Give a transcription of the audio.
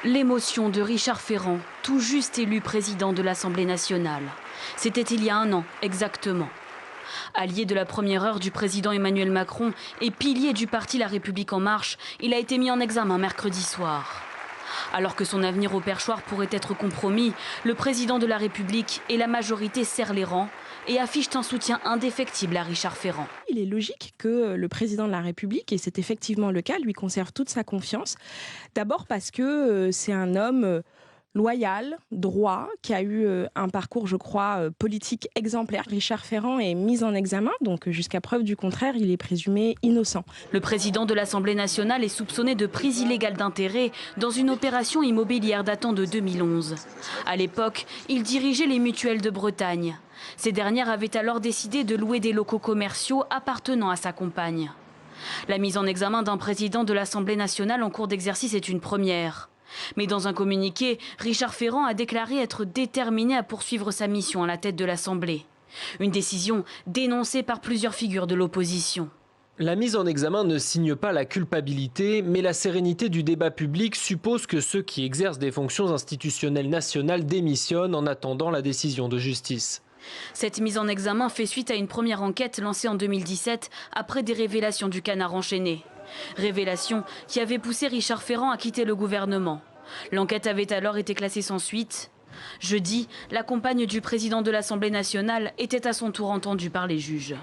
L'émotion de Richard Ferrand, tout juste élu président de l'Assemblée nationale. C'était il y a 1 an, exactement. Allié de la première heure du président Emmanuel Macron et pilier du parti La République En Marche, il a été mis en examen mercredi soir. Alors que son avenir au perchoir pourrait être compromis, le président de la République et la majorité serrent les rangs et affichent un soutien indéfectible à Richard Ferrand. Il est logique que le président de la République, et c'est effectivement le cas, lui conserve toute sa confiance. D'abord parce que c'est un homme loyal, droit, qui a eu un parcours, je crois, politique exemplaire. Richard Ferrand est mis en examen, donc jusqu'à preuve du contraire, il est présumé innocent. Le président de l'Assemblée nationale est soupçonné de prise illégale d'intérêt dans une opération immobilière datant de 2011. À l'époque, il dirigeait les mutuelles de Bretagne. Ces dernières avaient alors décidé de louer des locaux commerciaux appartenant à sa compagne. La mise en examen d'un président de l'Assemblée nationale en cours d'exercice est une première. Mais dans un communiqué, Richard Ferrand a déclaré être déterminé à poursuivre sa mission à la tête de l'Assemblée. Une décision dénoncée par plusieurs figures de l'opposition. La mise en examen ne signe pas la culpabilité, mais la sérénité du débat public suppose que ceux qui exercent des fonctions institutionnelles nationales démissionnent en attendant la décision de justice. Cette mise en examen fait suite à une première enquête lancée en 2017 après des révélations du Canard enchaîné. Révélations qui avaient poussé Richard Ferrand à quitter le gouvernement. L'enquête avait alors été classée sans suite. Jeudi, la compagne du président de l'Assemblée nationale était à son tour entendue par les juges.